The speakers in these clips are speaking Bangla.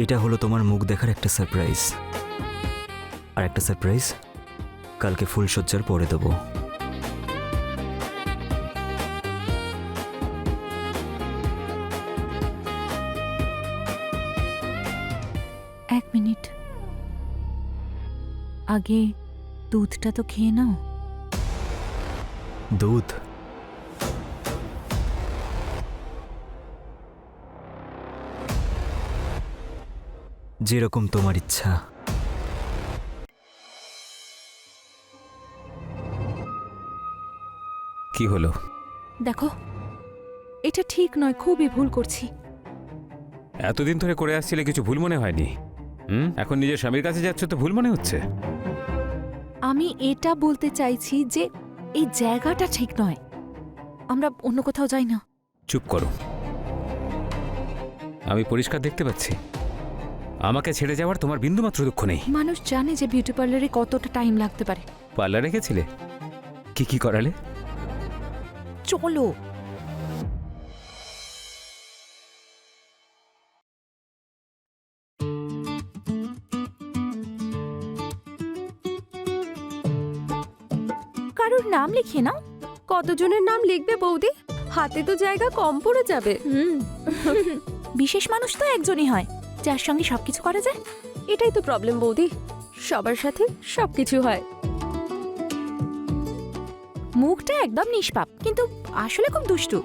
এটা হলো তোমার মুখ দেখার একটা সারপ্রাইজ। আর একটা সারপ্রাইজ কালকে ফুলসজ্জার পরে দেবো। এক মিনিট, আগে দুধটা তো খেয়ে নাও। দুধ? যেরকম তোমার ইচ্ছা। কি হলো? দেখো, এটা ঠিক নয়, খুবই ভুল করছি। এতদিন ধরে করে আসছিলে, কিছু ভুল মনে হয়নি? এখন নিজের স্বামীর কাছে যাচ্ছ তো ভুল মনে হচ্ছে? আমি এটা বলতে চাইছি যে এই জায়গাটা ঠিক নয়, আমরা অন্য কোথাও যাই না। চুপ করো। আমি পরিষ্কার দেখতে পাচ্ছি আমাকে ছেড়ে যাওয়ার তোমার বিন্দুমাত্র দুঃখ নেই। মানুষ জানে যে বিউটি পার্লারে কতটা টাইম লাগতে পারে। পার্লারে গেছিলে? কি কি করালে? চলো। কারোর নাম লিখিয়ে নাও। কতজনের নাম লিখবে বৌদি? হাতে তো জায়গা কম পড়ে যাবে। বিশেষ মানুষ তো একজনই হয় যার সঙ্গে সবকিছু করা যায়। এটাই তো প্রবলেম বৌদি, সবার সাথে সবকিছু হয়। মুখটা একদম নিষ্পাপ, কিন্তু আসলে খুব দুষ্টু।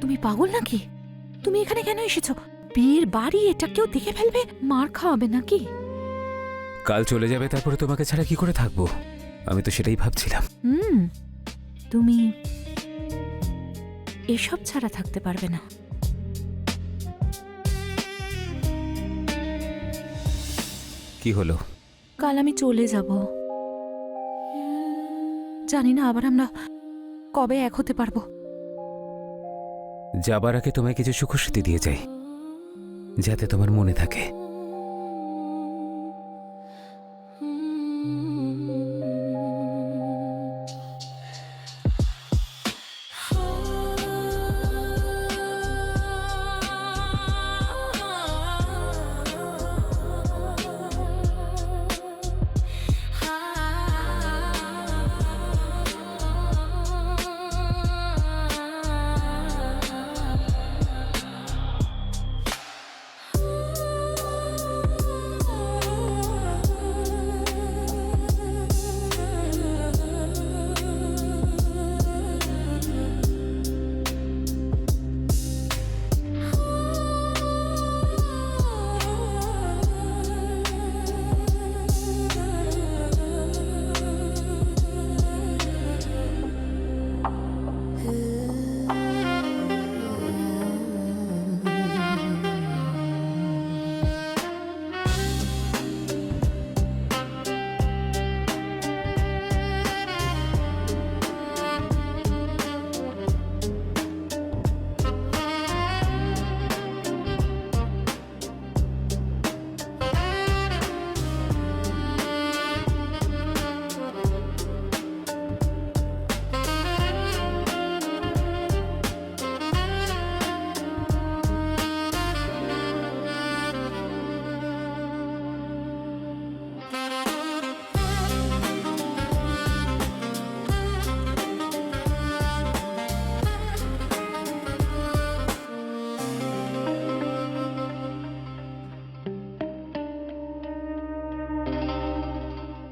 তুমি পাগল নাকি? তুমি এখানে কেন এসেছো? বিয়ের বাড়ি, এটা কেউ দেখে ফেলবে, মার খাওয়াবে নাকি? কাল চলে যাবে, তারপরে তোমাকে ছাড়া কি করে থাকবো? আমি তো সেটাই ভাবছিলাম। তুমি এসব ছাড়া থাকতে পারবে না। কি হলো? কাল আমি চলে যাব। জানি না আবার আমরা কবে এক হতে পারবো। যাবার আগে তোমায় কিছু সুখস্মৃতি দিয়ে যাই, যাতে তোমার মনে থাকে।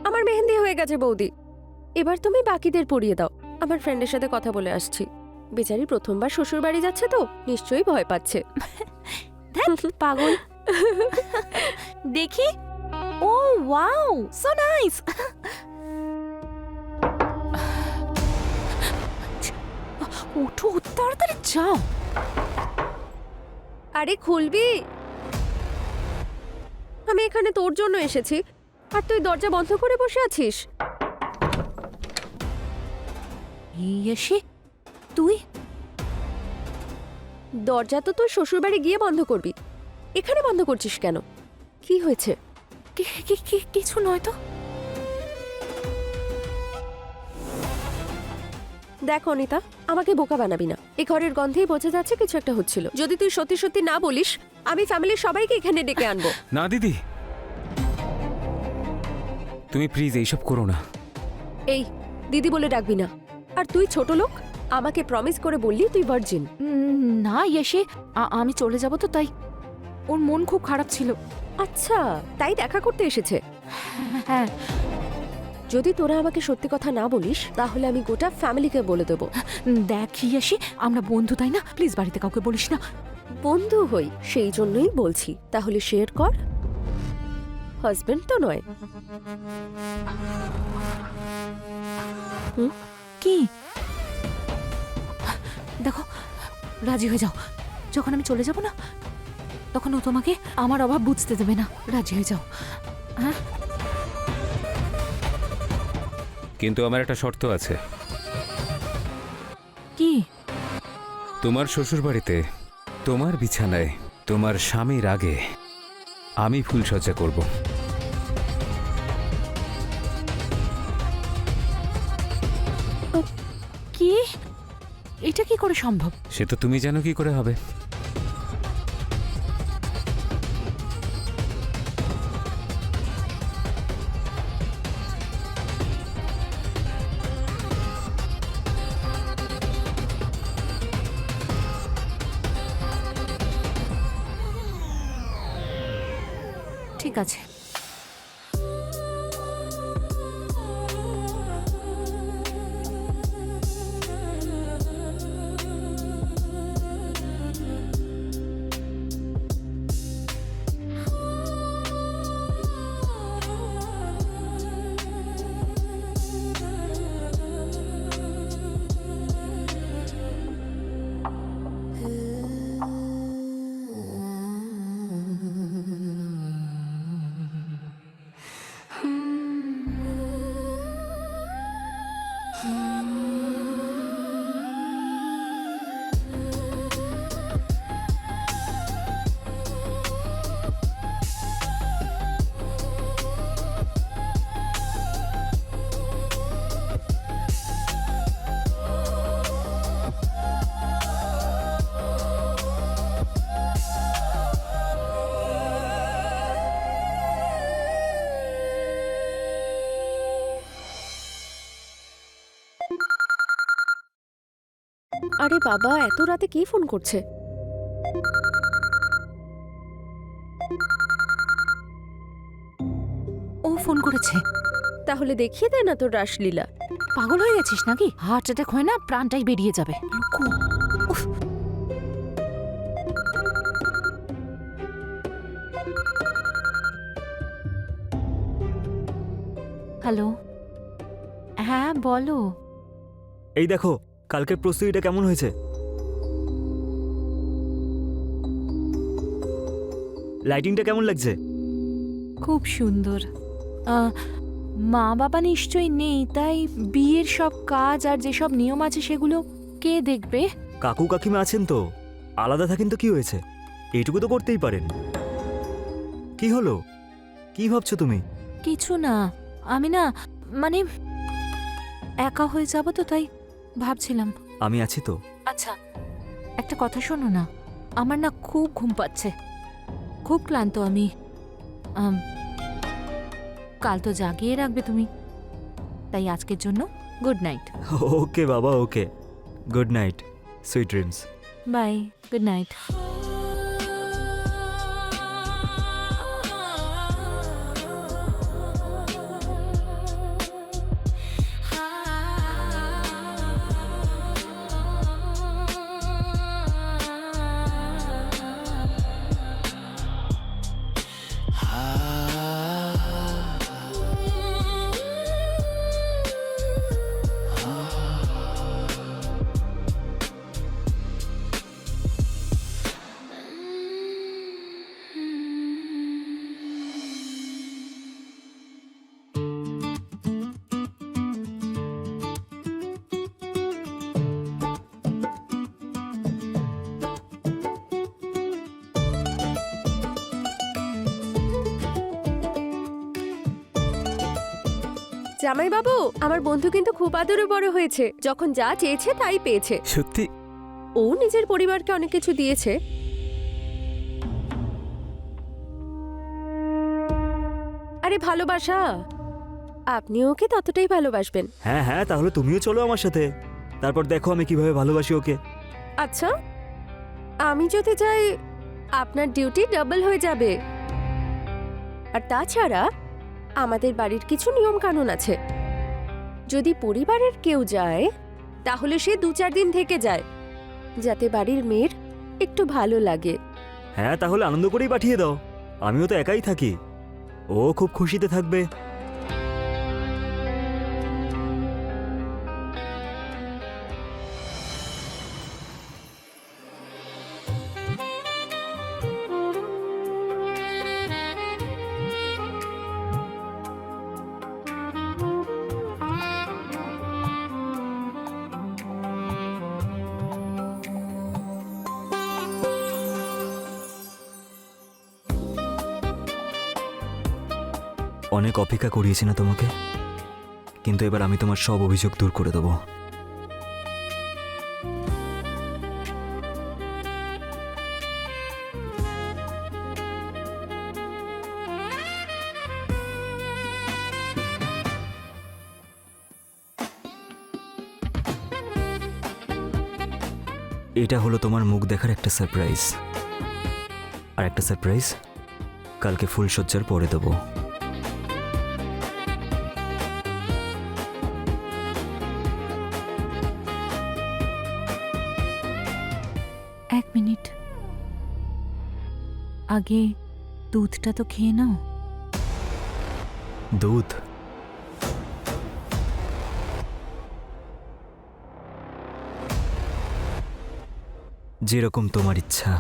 আমার মেহেন্দি হয়ে গেছে বৌদি, এবার তুমি বাকিদের পরিয়ে দাও। আমার ফ্রেন্ডের সাথে কথা বলে আসছি। বেচারি প্রথমবার শ্বশুর বাড়ি যাচ্ছে তো নিশ্চয়ই ভয় পাচ্ছে। পাগল। দেখি। ও ওয়াও, সো নাইস। ওঠো, তাড়াতাড়ি যাও। আরে খুলবি? আমি এখানে তোর জন্য এসেছি, আর তুই দরজা বন্ধ করে বসে আছিস। এসে তুই দরজা তো তোর শ্বশুরবাড়ি গিয়ে বন্ধ করবি, এখানে বন্ধ করছিস কেন? কি হয়েছে? কিছু নয় তো। দেখ অনিতা, আমাকে বোকা বানাবি না। এই ঘরের গন্ধেই বোঝা যাচ্ছে কিছু একটা হচ্ছিল। যদি তুই সত্যি সত্যি না বলিস, আমি ফ্যামিলির সবাইকে এখানে ডেকে আনবো। না দিদি, তুমি প্লিজ এইসব করো না। এই দিদি বলে ডাকবি না। আর তুই ছোট লোক, আমাকে প্রমিস করে বললি তুই ভার্জিন। না ইয়েসে, আমি চলে যাব তো, তাই ওর মন খুব খারাপ ছিল। আচ্ছা, তাই দেখা করতে এসেছে। হ্যাঁ, যদি তোরা আমাকে সত্যি কথা না বলিস, তাহলে আমি গোটা ফ্যামিলিকে বলে দেবো। দেখ ইয়েসে, আমরা বন্ধু তাই না, প্লিজ বাড়িতে কাউকে বলিস না। বন্ধু হই, সেই জন্যই বলছি। তাহলে শেয়ার কর, হাজবেন্ড তো নয়। কি দেখো, রাজি হয়ে যাও। যখন আমি চলে যাব না, তখন ও তোমাকে আমার অভাব বুঝতে দেবে না। রাজি হয়ে যাও। হ্যাঁ, কিন্তু আমার একটা শর্ত আছে। কি? তোমার শ্বশুর বাড়িতে, তোমার বিছানায়, তোমার স্বামীর আগে আমি ফুলসজ্জা করব। কি? এটা কি করে সম্ভব? সে তো তুমি জানো কি করে হবে। ঠিক আছে। আরে বাবা, এত রাতে কে ফোন করছে? ও ফোন করেছে। তাহলে দেখিয়ে দে না তোর রাসলীলা। পাগল হয়ে গেছিস নাকি? হার্ট অ্যাটাক হয় না, প্রাণটাই বেরিয়ে যাবে। উফ। হ্যালো, হ্যাঁ বলো। এই দেখো, কালকের প্রস্তুতিটা কেমন হয়েছে? লাইটিংটা কেমন লাগছে? খুব সুন্দর। মা বাবা নিশ্চয়ই নেই, তাই বিয়ের সব কাজ আর যেসব নিয়ম আছে সেগুলো কে দেখবে? কাকু কাকিমা আছেন তো, আলাদা থাকেন তো কি হয়েছে? এইটুকু তো করতেই পারেন। কি হলো, কি ভাবছো তুমি? কিছু না, আমি না মানে একা হয়ে যাব তো, তাই ভাবছিলাম। আমি আছি তো। আচ্ছা, একটা কথা শোনো না, আমার না খুব ঘুম পাচ্ছে, খুব ক্লান্ত আমি। কাল তো জাগিয়ে রাখবে তুমি, তাই আজকের জন্য গুড নাইট। ওকে বাবা, okay, good night, sweet dreams. Bye, good night. জামাইবাবু, আমার বন্ধু কিন্তু খুব আদরে বড় হয়েছে, যখন যা চেয়েছে তাই পেয়েছে। সত্যি? ও নিজের পরিবারকে অনেক কিছু দিয়েছে। আরে ভালোবাসা, আপনি ওকে ততটাই ভালোবাসবেন। হ্যাঁ হ্যাঁ, তাহলে তুমিও চলো আমার সাথে, তারপর দেখো আমি কিভাবে ভালোবাসি ওকে। আচ্ছা, আমি যদি যাই আপনার ডিউটি ডাবল হয়ে যাবে। আর তাছাড়া আমাদের বাড়ির কিছু নিয়ম কানুন আছে। যদি পরিবারের কেউ যায় তাহলে সে 2-4 দিন থেকে যায়, যাতে বাড়ির মেয়ের একটু ভালো লাগে। হ্যাঁ, তাহলে আনন্দ করেই পাঠিয়ে দাও, আমিও তো একাই থাকি, ও খুব খুশিতে থাকবে। অনেক অপেক্ষা করিয়েছি না তোমাকে, কিন্তু এবার আমি তোমার সব অভিযোগ দূর করে দেবো। এটা হলো তোমার মুখ দেখার একটা সারপ্রাইজ, আর একটা সারপ্রাইজ কালকে ফুলসজ্জার পরে দেবো। এক মিনিট, আগে দুধটা তো খেয়ে নাও। দুধ? যেরকম তোমার ইচ্ছা।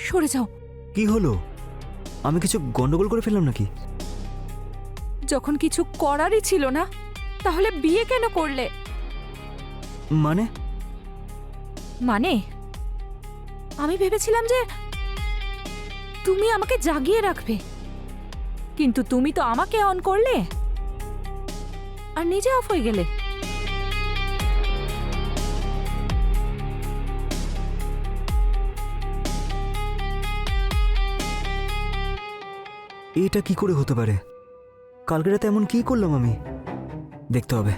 সরে যাও। কি হলো? আমি কিছু গন্ডগোল করে ফেললাম নাকি? যখন কিছু করারই ছিল না, তাহলে বিয়ে কেন করলে? মানে? মানে আমি ভেবেছিলাম যে তুমি আমাকে জাগিয়ে রাখবে, কিন্তু তুমি তো আমাকে অন করলে আর নিজে অফ হয়ে গেলে। এটা কি করে হতে পারে? কালকে রাতে এমন কি করলাম আমি? দেখতে হবে।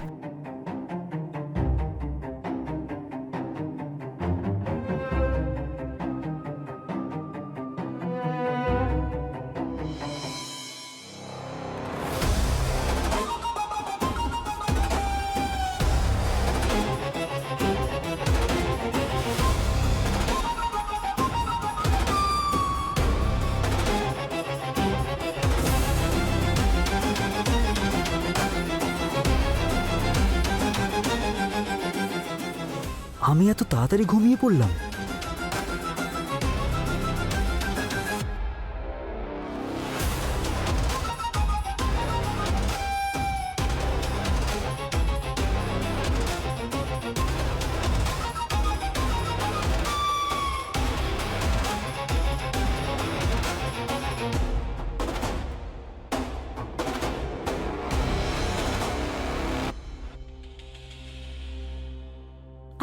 আমি এত তাড়াতাড়ি ঘুমিয়ে পড়লাম?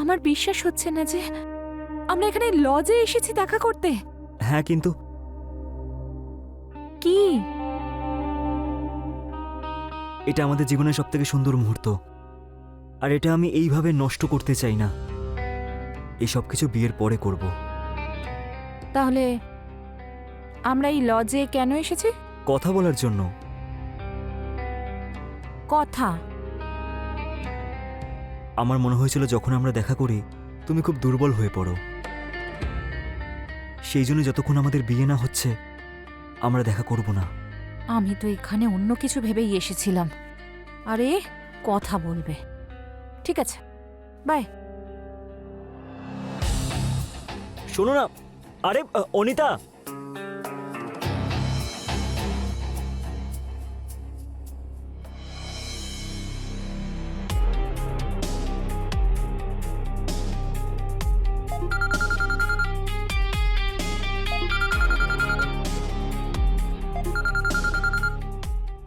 আমার বিশ্বাস হচ্ছে না যে আমরা এখানে লজে এসেছি দেখা করতে। হ্যাঁ, কিন্তু কি? এটা আমাদের জীবনের সবথেকে সুন্দর মুহূর্ত, আর এটা আমি এইভাবে নষ্ট করতে চাই না। এই সব কিছু বিয়ের পরে করব। তাহলে আমরা এই লজে কেন এসেছি? কথা বলার জন্য। কথা? আমার মনে হয়েছিল যখন আমরা দেখা করি তুমি খুব দুর্বল হয়ে পড়ো, সেই জন্য যতক্ষণ আমাদের বিয়ে না হচ্ছে আমরা দেখা করব না। আমি তো এখানে অন্য কিছু ভেবেই এসেছিলাম। আরে কথা বলবে, ঠিক আছে, বাই। শোনো না, আরে অনিতা,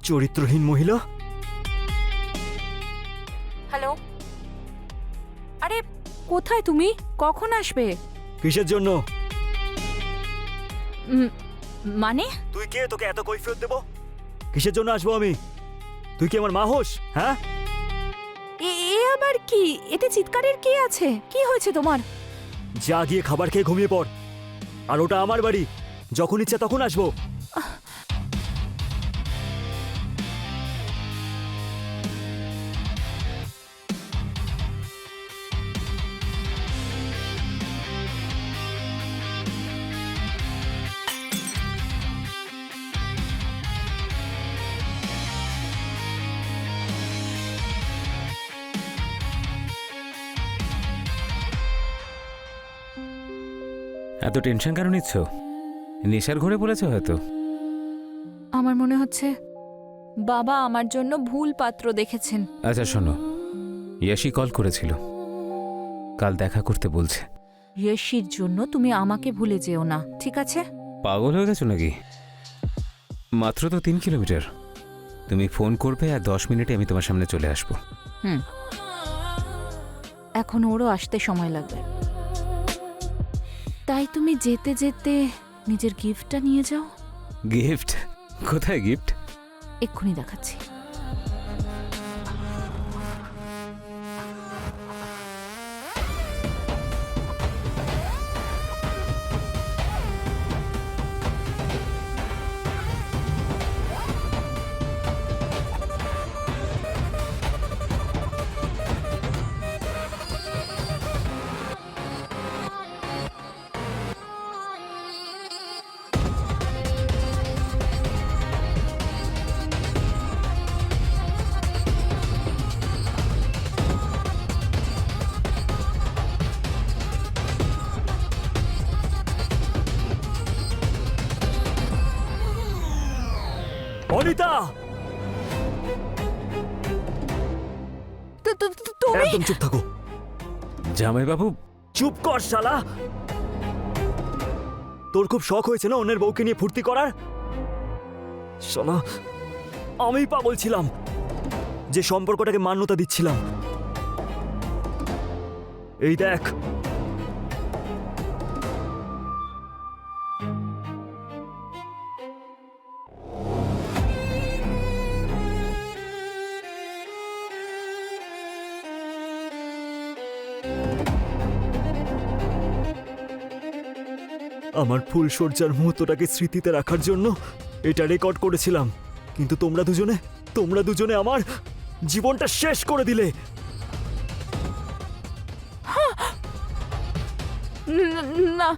চরিত্রহীন মহিলা। হ্যালো, আরে কোথায় তুমি? কখন আসবে? কিসের জন্য? মানে তুই কে? তোকে এত কৈফিয়ত দেব? কিসের জন্য আসবো আমি? তুই কি আমার মা হোস? হ্যাঁ, এ আবার কি? এতে চিৎকারের কি আছে? কি হয়েছে তোমার? যা গিয়ে খাবার খেয়ে ঘুমিয়ে পড়। আর ওটা আমার বাড়ি, যখন ইচ্ছা তখন আসবো। এত টেনশন কেন নিচ্ছ? নেশার ঘরে পড়েছে হয়তো। আমার মনে হচ্ছে বাবা আমার জন্য ভুল পাত্র দেখেছেন। আচ্ছা শোনো, ইয়াশি কল করেছিল, কাল দেখা করতে বলছে। ইয়েশির জন্য তুমি আমাকে ভুলে যেও না, ঠিক আছে? পাগল হয়ে গেছো নাকি? মাত্র তো 3 কিলোমিটার। তুমি ফোন করবে আর 10 মিনিটে আমি তোমার সামনে চলে আসবো। এখন ওরও আসতে সময় লাগবে, তাই তুমি যেতে যেতে নিজের গিফটটা নিয়ে যাও। গিফট? কোথায় গিফট? এক্ষুনি দেখাচ্ছি। অনিতা, তুমি একদম চুপ থাকো। জামাইবাবু, চুপ কর শালা। তোর খুব শখ হয়েছে না অন্যের বউকে নিয়ে ফুর্তি করার? শালা, আমি পাগল ছিলাম যে সম্পর্কটাকে মান্যতা দিচ্ছিলাম। এই দেখ, আমার ফুলসজ্জার মুহূর্তটাকে স্মৃতিতে রাখার জন্য এটা রেকর্ড করেছিলাম, কিন্তু তোমরা দুজনে আমার জীবনটা শেষ করে দিলে। না